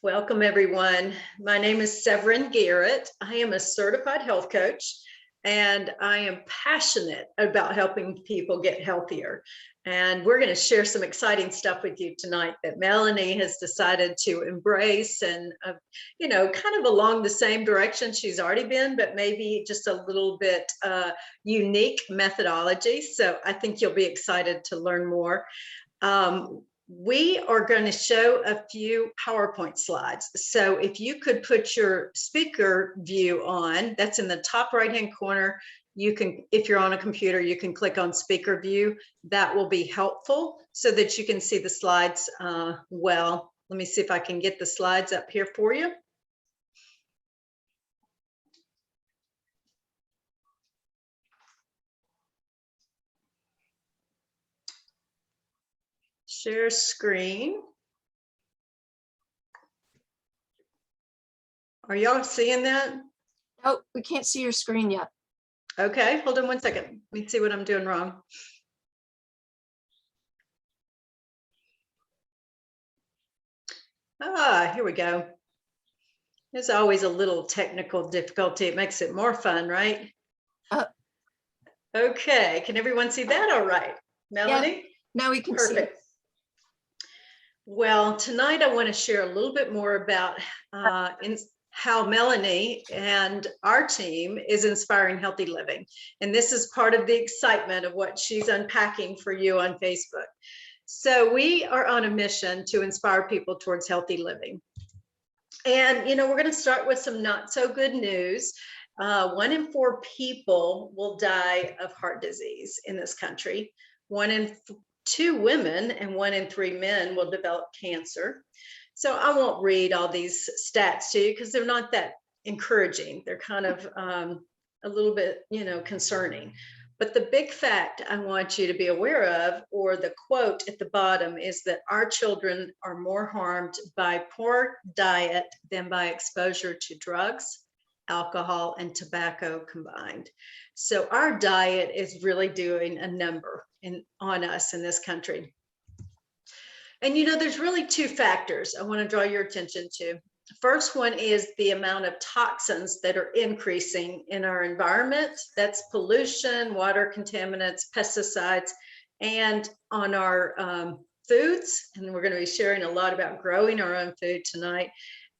Welcome, everyone. My name is Severin Garrett. I am a certified health coach, and I am passionate about helping people get healthier. And we're going to share some exciting stuff with you tonight that Melanie has decided to embrace and, kind of along the same direction she's already been, but maybe just a little bit unique methodology. So I think you'll be excited to learn more. We are going to show a few PowerPoint slides. So if you could put your speaker view on, that's in the top right-hand corner. You can, if you're on a computer, you can click on speaker view. That will be helpful so that you can see the slides well. Let me see if I can get the slides up here for you. Share screen. Are y'all seeing that? Oh, we can't see your screen yet. Okay, hold on one second. Let me see what I'm doing wrong. Here we go. There's always a little technical difficulty. It makes it more fun, right? Okay, can everyone see that all right? Melanie? Yeah, now we can Perfect. see it. Well, tonight I want to share a little bit more about how Melanie and our team is inspiring healthy living. And this is part of the excitement of what she's unpacking for you on Facebook. So we are on a mission to inspire people towards healthy living. And, we're going to start with some not so good news. 1 in 4 people will die of heart disease in this country. 1 in 2 women and 1 in 3 men will develop cancer. So I won't read all these stats to you because they're not that encouraging. They're kind of a little bit, concerning. But the big fact I want you to be aware of, or the quote at the bottom, is that our children are more harmed by poor diet than by exposure to drugs, alcohol, and tobacco combined. So our diet is really doing a number on us in this country. And there's really 2 factors I want to draw your attention to. First one is the amount of toxins that are increasing in our environment. That's pollution, water contaminants, pesticides, and on our foods. And we're going to be sharing a lot about growing our own food tonight.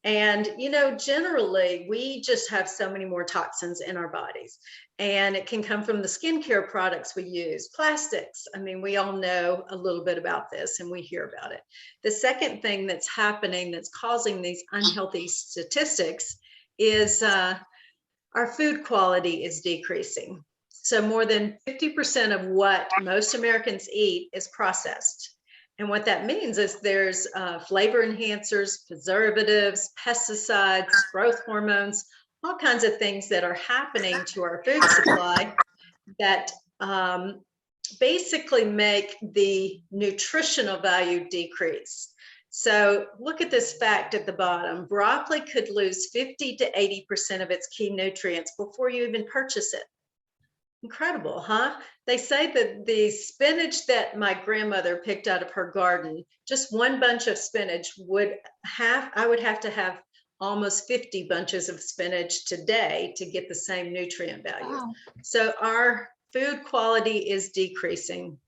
And, generally, we just have so many more toxins in our bodies. And it can come from the skincare products we use, plastics. I mean, we all know a little bit about this and we hear about it. The second thing that's happening that's causing these unhealthy statistics is our food quality is decreasing. So more than 50% of what most Americans eat is processed. And what that means is there's flavor enhancers, preservatives, pesticides, growth hormones, all kinds of things that are happening to our food supply that basically make the nutritional value decrease. So look at this fact at the bottom. Broccoli could lose 50 to 80% of its key nutrients before you even purchase it. Incredible, huh? They say that the spinach that my grandmother picked out of her garden, just 1 bunch of spinach I would have to have almost 50 bunches of spinach today to get the same nutrient value. Wow. So our food quality is decreasing.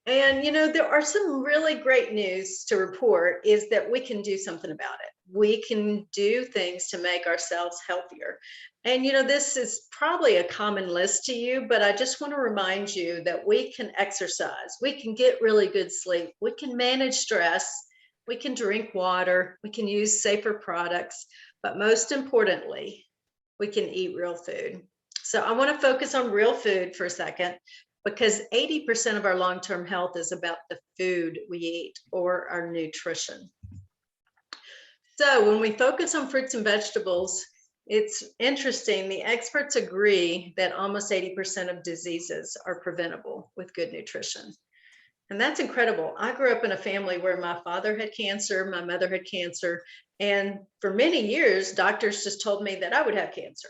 And, there are some really great news to report is that we can do something about it. We can do things to make ourselves healthier. And, this is probably a common list to you, but I just want to remind you that we can exercise, we can get really good sleep, we can manage stress, we can drink water, we can use safer products, but most importantly, we can eat real food. So I want to focus on real food for a second, because 80% of our long-term health is about the food we eat or our nutrition. So when we focus on fruits and vegetables, it's interesting. The experts agree that almost 80% of diseases are preventable with good nutrition. And that's incredible. I grew up in a family where my father had cancer, my mother had cancer, and for many years, doctors just told me that I would have cancer.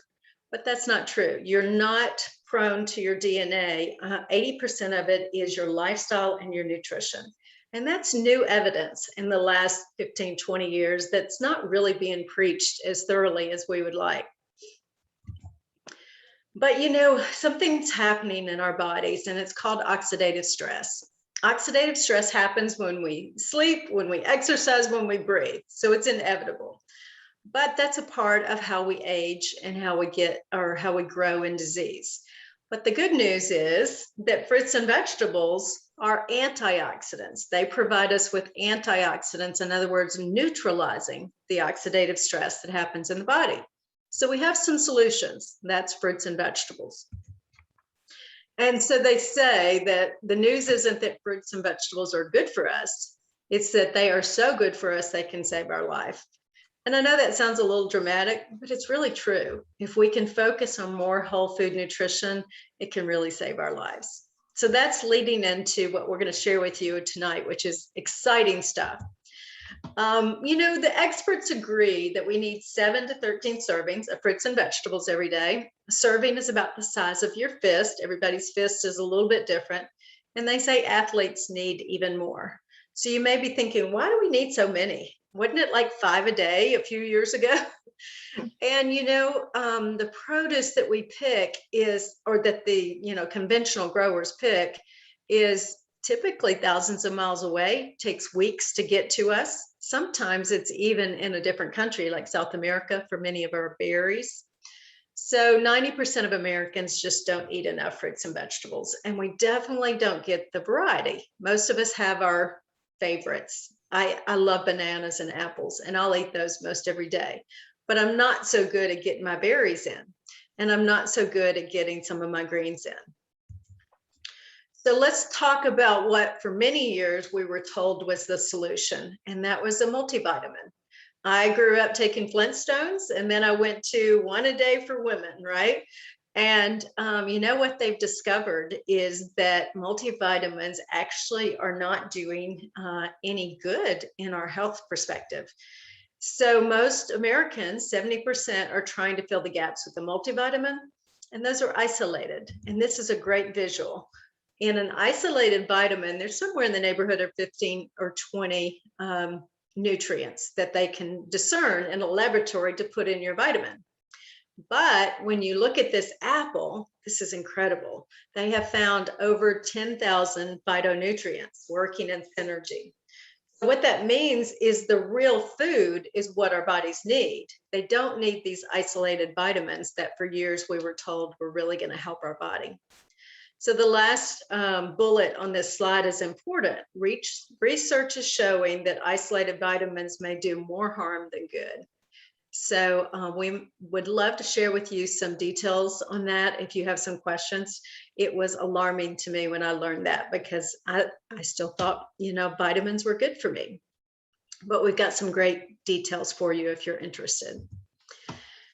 But that's not true. You're not prone to your DNA, 80% of it is your lifestyle and your nutrition. And that's new evidence in the last 15, 20 years that's not really being preached as thoroughly as we would like. But something's happening in our bodies, and it's called oxidative stress. Oxidative stress happens when we sleep, when we exercise, when we breathe. So it's inevitable. But that's a part of how we age and how we grow in disease. But the good news is that fruits and vegetables are antioxidants. They provide us with antioxidants, in other words, neutralizing the oxidative stress that happens in the body. So we have some solutions. That's fruits and vegetables. And so they say that the news isn't that fruits and vegetables are good for us. It's that they are so good for us, they can save our life. And I know that sounds a little dramatic, but it's really true. If we can focus on more whole food nutrition, it can really save our lives. So that's leading into what we're going to share with you tonight, which is exciting stuff. The experts agree that we need 7 to 13 servings of fruits and vegetables every day. A serving is about the size of your fist. Everybody's fist is a little bit different. And they say athletes need even more. So you may be thinking, why do we need so many? Wasn't it like 5 a day a few years ago? And, the produce that we pick or that the, conventional growers pick is typically thousands of miles away, takes weeks to get to us. Sometimes it's even in a different country like South America for many of our berries. So 90% of Americans just don't eat enough fruits and vegetables, and we definitely don't get the variety. Most of us have our favorites. I love bananas and apples, and I'll eat those most every day, but I'm not so good at getting my berries in, and I'm not so good at getting some of my greens in. So let's talk about what for many years we were told was the solution, and that was a multivitamin. I grew up taking Flintstones, and then I went to one a day for women, right? And what they've discovered is that multivitamins actually are not doing any good in our health perspective. So most Americans, 70%, are trying to fill the gaps with a multivitamin, and those are isolated. And this is a great visual. In an isolated vitamin, there's somewhere in the neighborhood of 15 or 20 nutrients that they can discern in a laboratory to put in your vitamin. But when you look at this apple, this is incredible. They have found over 10,000 phytonutrients working in synergy. What that means is the real food is what our bodies need. They don't need these isolated vitamins that for years we were told were really going to help our body. So the last bullet on this slide is important. Research is showing that isolated vitamins may do more harm than good. So we would love to share with you some details on that if you have some questions. It was alarming to me when I learned that, because I still thought, vitamins were good for me. But we've got some great details for you if you're interested.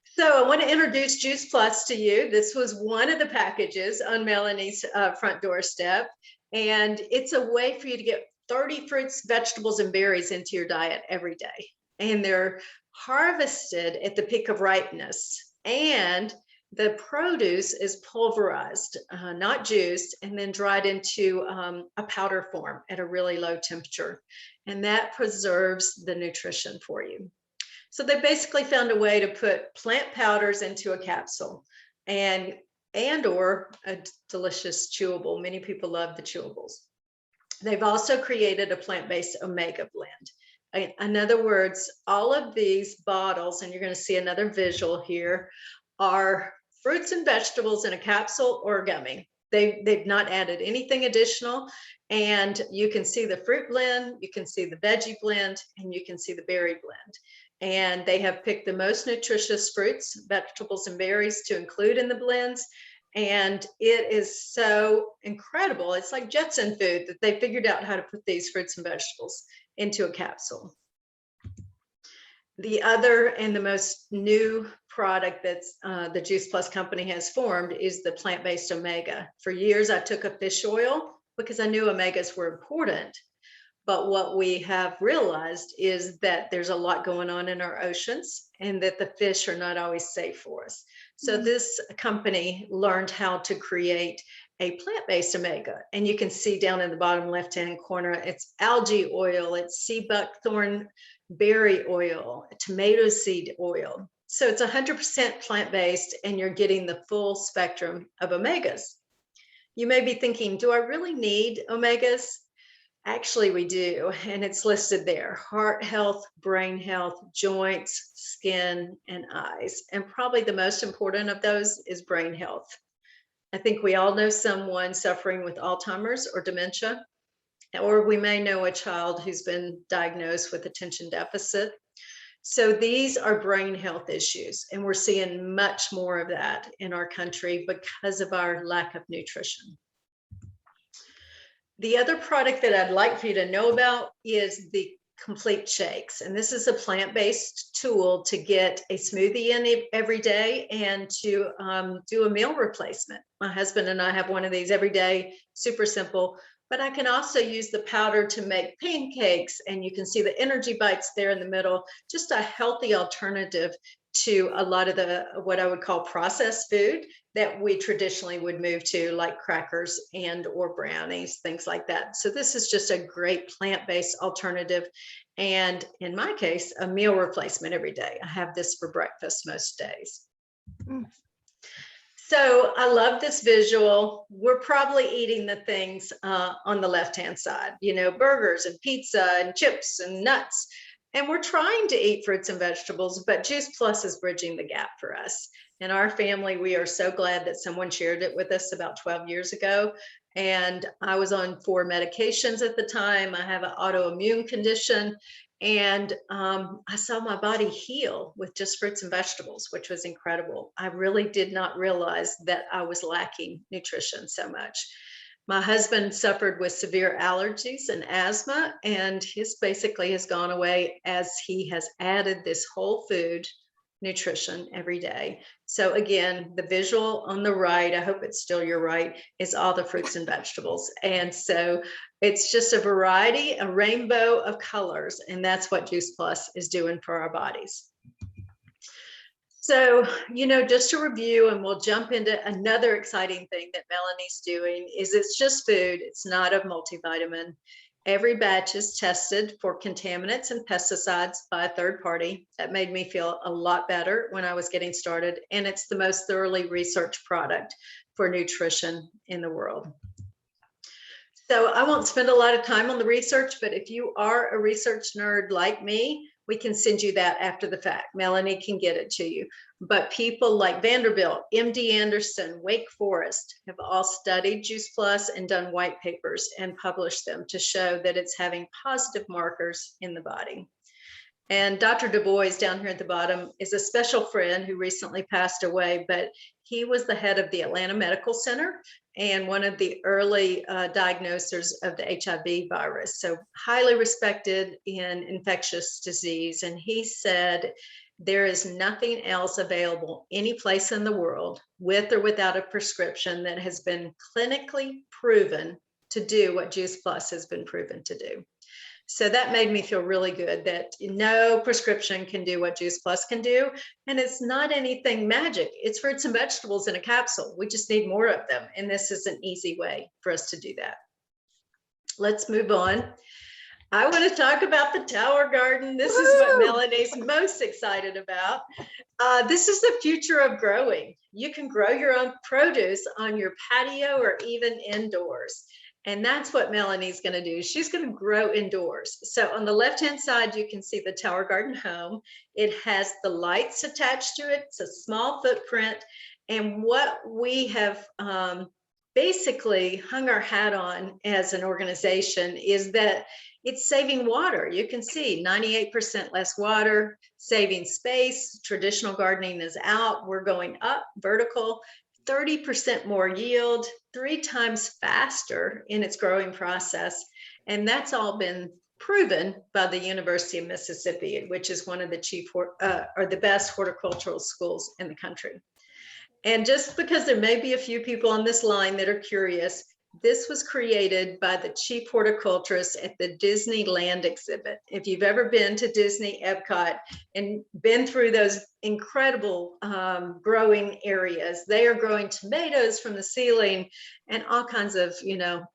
So I want to introduce Juice Plus to you. This was one of the packages on Melanie's front doorstep. And it's a way for you to get 30 fruits, vegetables, and berries into your diet every day. And they're harvested at the peak of ripeness. And the produce is pulverized, not juiced, and then dried into a powder form at a really low temperature. And that preserves the nutrition for you. So they basically found a way to put plant powders into a capsule and or a delicious chewable. Many people love the chewables. They've also created a plant-based omega blend. In other words, all of these bottles, and you're going to see another visual here, are fruits and vegetables in a capsule or a gummy. They've not added anything additional. And you can see the fruit blend, you can see the veggie blend, and you can see the berry blend. And they have picked the most nutritious fruits, vegetables, and berries to include in the blends. And it is so incredible. It's like Jetson food that they figured out how to put these fruits and vegetables into a capsule. The other and the most new product that's the Juice Plus company has formed is the plant-based omega. For years, I took a fish oil because I knew omegas were important. But what we have realized is that there's a lot going on in our oceans and that the fish are not always safe for us. So this company learned how to create a plant-based omega. And you can see down in the bottom left-hand corner, it's algae oil, it's sea buckthorn berry oil, tomato seed oil. So it's 100% plant-based, and you're getting the full spectrum of omegas. You may be thinking, do I really need omegas? Actually, we do, and it's listed there: heart health, brain health, joints, skin, and eyes. And probably the most important of those is brain health. I think we all know someone suffering with Alzheimer's or dementia, or we may know a child who's been diagnosed with attention deficit. So these are brain health issues, and we're seeing much more of that in our country because of our lack of nutrition. The other product that I'd like for you to know about is the complete shakes. And this is a plant-based tool to get a smoothie in every day and to do a meal replacement. My husband and I have one of these every day, super simple, but I can also use the powder to make pancakes, and you can see the energy bites there in the middle, just a healthy alternative to a lot of the, what I would call processed food that we traditionally would move to, like crackers and or brownies, things like that. So this is just a great plant-based alternative. And in my case, a meal replacement every day. I have this for breakfast most days. So I love this visual. We're probably eating the things on the left-hand side, you know, burgers and pizza and chips and nuts. And we're trying to eat fruits and vegetables, but Juice Plus is bridging the gap for us. In our family, we are so glad that someone shared it with us about 12 years ago. And I was on 4 medications at the time. I have an autoimmune condition. And I saw my body heal with just fruits and vegetables, which was incredible. I really did not realize that I was lacking nutrition so much. My husband suffered with severe allergies and asthma, and his basically has gone away as he has added this whole food nutrition every day. So again, the visual on the right, I hope it's still your right, is all the fruits and vegetables. And so it's just a variety, a rainbow of colors, and that's what Juice Plus is doing for our bodies. So, you know, just to review, and we'll jump into another exciting thing that Melanie's doing, is it's just food. It's not a multivitamin. Every batch is tested for contaminants and pesticides by a third party. That made me feel a lot better when I was getting started. And it's the most thoroughly researched product for nutrition in the world. So I won't spend a lot of time on the research, but if you are a research nerd like me, we can send you that after the fact. Melanie can get it to you. But people like Vanderbilt, MD Anderson, Wake Forest have all studied Juice Plus and done white papers and published them to show that it's having positive markers in the body. And Dr. Du Bois down here at the bottom is a special friend who recently passed away, but he was the head of the Atlanta Medical Center and one of the early diagnosers of the HIV virus. So highly respected in infectious disease. And he said, there is nothing else available any place in the world with or without a prescription that has been clinically proven to do what Juice Plus has been proven to do. So that made me feel really good that no prescription can do what Juice Plus can do. And it's not anything magic. It's fruits and vegetables in a capsule. We just need more of them. And this is an easy way for us to do that. Let's move on. I want to talk about the Tower Garden. This is what Melanie's most excited about. This is the future of growing. You can grow your own produce on your patio or even indoors. And that's what Melanie's going to do. She's going to grow indoors. So on the left-hand side, you can see the Tower Garden home. It has the lights attached to it. It's a small footprint. And what we have basically hung our hat on as an organization is that it's saving water. You can see 98% less water, saving space. Traditional gardening is out. We're going up, vertical. 30% more yield, 3 times faster in its growing process. And that's all been proven by the University of Mississippi, which is one of the chief or the best horticultural schools in the country. And just because there may be a few people on this line that are curious, This was created by the chief horticulturist at the Disneyland exhibit. If you've ever been to Disney Epcot and been through those incredible growing areas, they are growing tomatoes from the ceiling and all kinds of,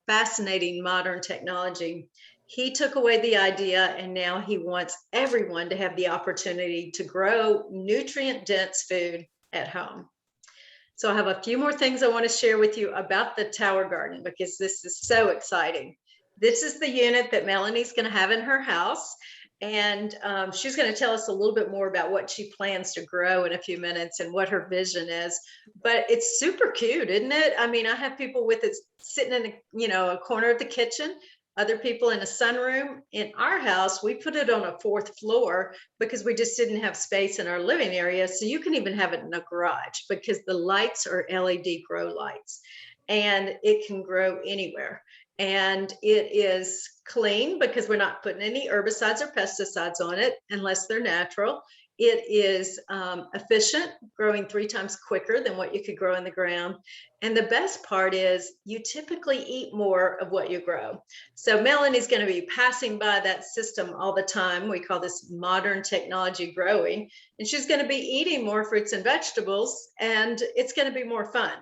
fascinating modern technology. He took away the idea, and now he wants everyone to have the opportunity to grow nutrient-dense food at home. So I have a few more things I want to share with you about the Tower Garden because this is so exciting. This is the unit that Melanie's going to have in her house. And she's going to tell us a little bit more about what she plans to grow in a few minutes and what her vision is. But it's super cute, isn't it? I mean, I have people with it sitting in a corner of the kitchen, other people in a sunroom. In our house, we put it on a 4th floor because we just didn't have space in our living area. So you can even have it in a garage because the lights are LED grow lights and it can grow anywhere. And it is clean because we're not putting any herbicides or pesticides on it unless they're natural. It is efficient, growing 3 times quicker than what you could grow in the ground. And the best part is you typically eat more of what you grow. So Melanie's going to be passing by that system all the time. We call this modern technology growing. And she's going to be eating more fruits and vegetables, and it's going to be more fun.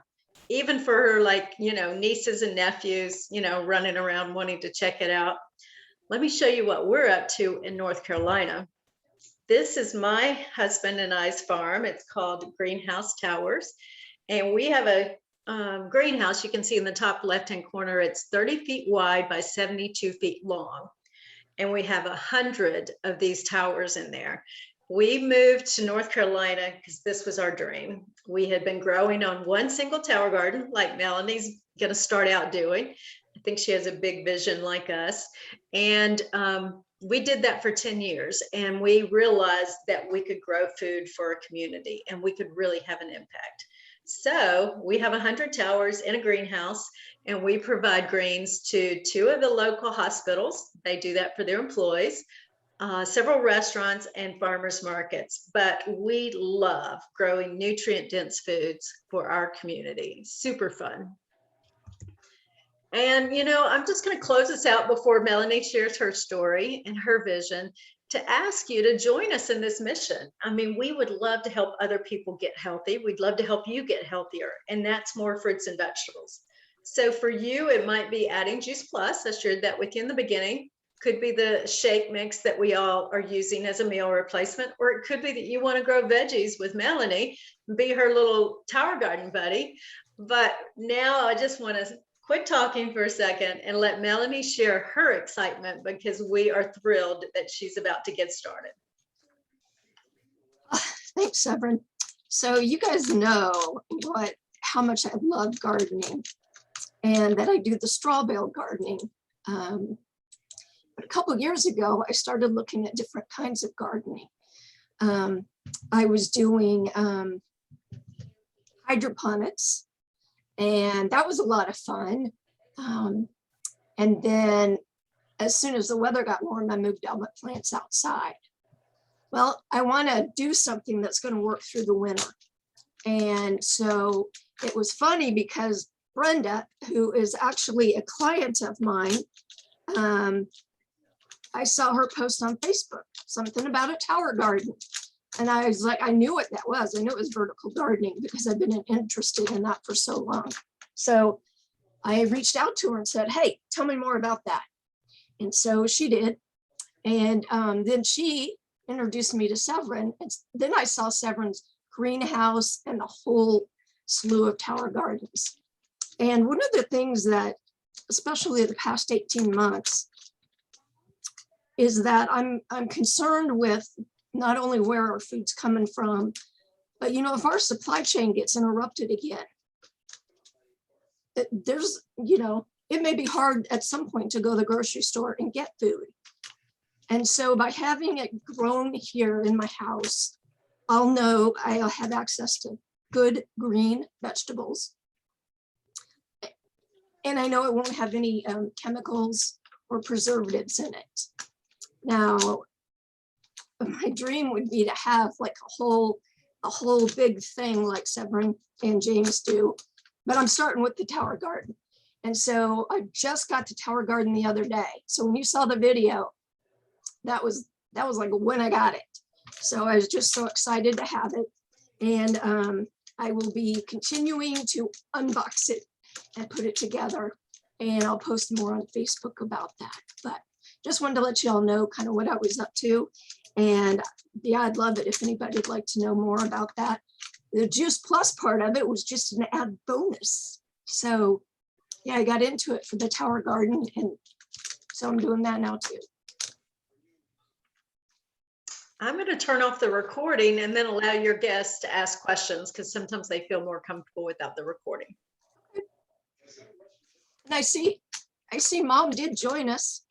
Even for her, nieces and nephews, running around wanting to check it out. Let me show you what we're up to in North Carolina. This is my husband and I's farm. It's called Greenhouse Towers. And we have a greenhouse. You can see in the top left-hand corner, it's 30 feet wide by 72 feet long. And we have 100 of these towers in there. We moved to North Carolina because this was our dream. We had been growing on one single tower garden, like Melanie's going to start out doing. I think she has a big vision like us. And we did that for 10 years. And we realized that we could grow food for a community and we could really have an impact. So we have 100 towers in a greenhouse, and we provide greens to 2 of the local hospitals. They do that for their employees. Several restaurants and farmers markets, but we love growing nutrient-dense foods for our community. Super fun. And, I'm just going to close this out before Melanie shares her story and her vision to ask you to join us in this mission. I mean, we would love to help other people get healthy. We'd love to help you get healthier, and that's more fruits and vegetables. So for you, it might be adding Juice Plus. I shared that with you in the beginning. Could be the shake mix that we all are using as a meal replacement, or it could be that you want to grow veggies with Melanie and be her little tower garden buddy. But now I just want to quit talking for a second and let Melanie share her excitement because we are thrilled that she's about to get started. Thanks, Severin. So you guys know how much I love gardening and that I do the straw bale gardening. But a couple of years ago, I started looking at different kinds of gardening. I was doing hydroponics, and that was a lot of fun. And then as soon as the weather got warm, I moved all my plants outside. Well, I want to do something that's going to work through the winter. And so it was funny because Brenda, who is actually a client of mine, I saw her post on Facebook, something about a tower garden. And I was like, I knew what that was. I knew it was vertical gardening because I've been interested in that for so long. So I reached out to her and said, hey, tell me more about that. And so she did. And then she introduced me to Severin. And then I saw Severin's greenhouse and a whole slew of tower gardens. And one of the things that, especially the past 18 months, is that I'm concerned with not only where our food's coming from, but if our supply chain gets interrupted again, it may be hard at some point to go to the grocery store and get food. And so by having it grown here in my house, I'll know I'll have access to good green vegetables. And I know it won't have any chemicals or preservatives in it. Now, my dream would be to have like a whole big thing like Severin and James do, but I'm starting with the tower garden. And so I just got to Tower Garden the other day. So when you saw the video, that was like when I got it. So I was just so excited to have it. And I will be continuing to unbox it and put it together. And I'll post more on Facebook about that. But just wanted to let you all know kind of what I was up to. And yeah, I'd love it if anybody would like to know more about that. The Juice Plus part of it was just an add bonus. So yeah, I got into it for the Tower Garden, and so I'm doing that now too. I'm going to turn off the recording and then allow your guests to ask questions, because sometimes they feel more comfortable without the recording. And I see Mom did join us.